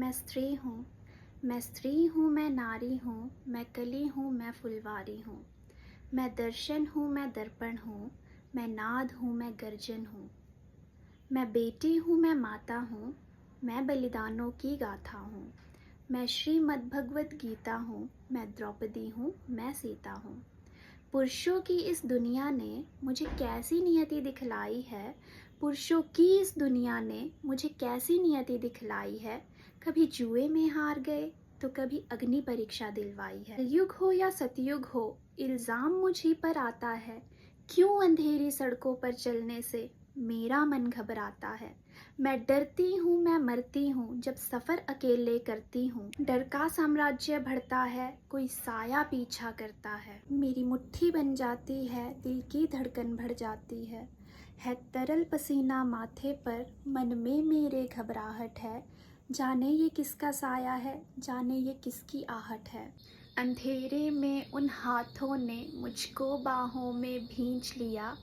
मैं स्त्री हूँ, मैं नारी हूँ, मैं कली हूँ, मैं फुलवारी हूँ। मैं दर्शन हूँ, मैं दर्पण हूँ, मैं नाद हूँ, मैं गर्जन हूँ। मैं बेटी हूँ, मैं माता हूँ, मैं बलिदानों की गाथा हूँ। मैं श्रीमद् भगवत गीता हूँ, मैं द्रौपदी हूँ, मैं सीता हूँ। पुरुषों की इस दुनिया ने मुझे कैसी नियति दिखलाई है, पुरुषों की इस दुनिया ने मुझे कैसी नियति दिखलाई है। कभी जुए में हार गए तो कभी अग्नि परीक्षा दिलवाई है। कलयुग हो या सतयुग हो, इल्ज़ाम मुझी पर आता है। क्यों अंधेरी सड़कों पर चलने से मेरा मन घबराता है। मैं डरती हूँ, मैं मरती हूँ, जब सफ़र अकेले करती हूँ। डर का साम्राज्य बढ़ता है, कोई साया पीछा करता है। मेरी मुट्ठी बन जाती है, दिल की धड़कन बढ़ जाती है तरल पसीना माथे पर, मन में मेरे घबराहट है। जाने ये किसका साया है, जाने ये किसकी आहट है। अंधेरे में उन हाथों ने मुझको बाहों में भींच लिया।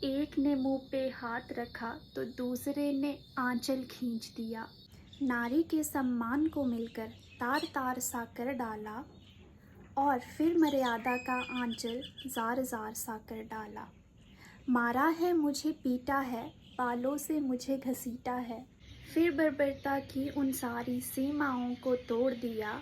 एक ने मुंह पे हाथ रखा तो दूसरे ने आंचल खींच दिया। नारी के सम्मान को मिलकर तार तार सा कर डाला, और फिर मर्यादा का आंचल जार जार सा कर डाला। मारा है मुझे, पीटा है, बालों से मुझे घसीटा है। फिर बर्बरता की उन सारी सीमाओं को तोड़ दिया।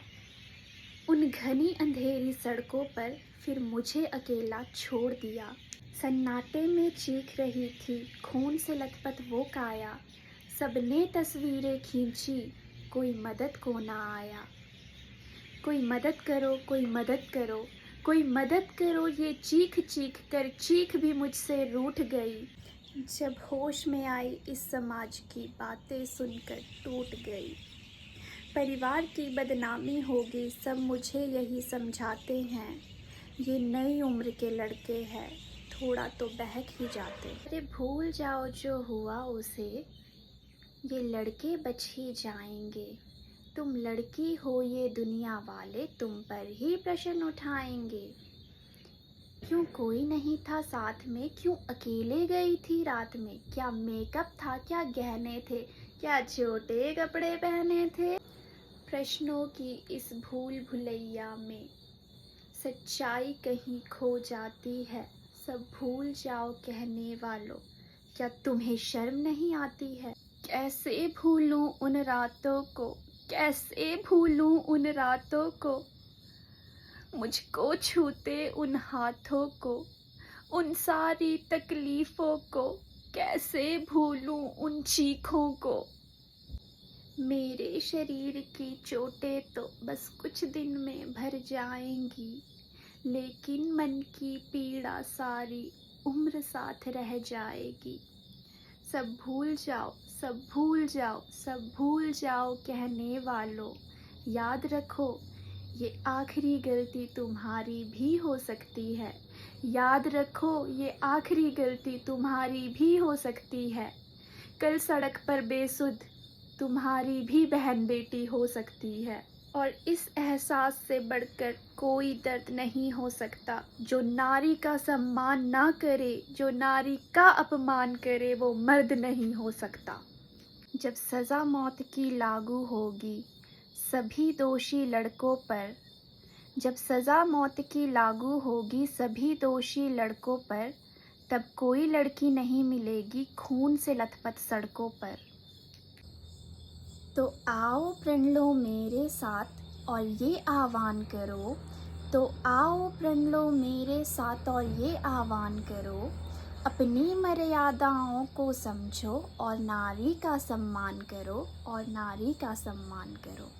उन घनी अंधेरी सड़कों पर फिर मुझे अकेला छोड़ दिया। सन्नाटे में चीख रही थी खून से लथपथ वो काया। सबने तस्वीरें खींची, कोई मदद को ना आया। कोई मदद करो, कोई मदद करो, कोई मदद करो, ये चीख चीख कर चीख भी मुझसे रूठ गई। जब होश में आई इस समाज की बातें सुनकर टूट गई। परिवार की बदनामी होगी, सब मुझे यही समझाते हैं। ये नई उम्र के लड़के हैं, थोड़ा तो बहक ही जाते। अरे भूल जाओ जो हुआ उसे, ये लड़के बच ही जाएंगे। तुम लड़की हो, ये दुनिया वाले तुम पर ही प्रश्न उठाएंगे। क्यों कोई नहीं था साथ में, क्यों अकेले गई थी रात में। क्या मेकअप था, क्या गहने थे, क्या छोटे कपड़े पहने थे। प्रश्नों की इस भूल भुलैया में सच्चाई कहीं खो जाती है। सब भूल जाओ कहने वालों, क्या तुम्हें शर्म नहीं आती है। कैसे भूलूं उन रातों को, कैसे भूलूं उन रातों को, मुझको छूते उन हाथों को, उन सारी तकलीफ़ों को। कैसे भूलूं उन चीखों को। मेरे शरीर की चोटें तो बस कुछ दिन में भर जाएंगी, लेकिन मन की पीड़ा सारी उम्र साथ रह जाएगी। सब भूल जाओ, सब भूल जाओ, सब भूल जाओ कहने वालों, याद रखो ये आखिरी गलती तुम्हारी भी हो सकती है। याद रखो ये आखिरी गलती तुम्हारी भी हो सकती है। कल सड़क पर बेसुध तुम्हारी भी बहन बेटी हो सकती है। और इस एहसास से बढ़कर कोई दर्द नहीं हो सकता। जो नारी का सम्मान ना करे, जो नारी का अपमान करे, वो मर्द नहीं हो सकता। जब सज़ा मौत की लागू होगी सभी दोषी लड़कों पर, जब सज़ा मौत की लागू होगी सभी दोषी लड़कों पर, तब कोई लड़की नहीं मिलेगी खून से लथपथ सड़कों पर। तो आओ प्रण लो मेरे साथ और ये आह्वान करो, तो आओ प्रण लो मेरे साथ और ये आह्वान करो। अपनी मर्यादाओं को समझो और नारी का सम्मान करो, और नारी का सम्मान करो।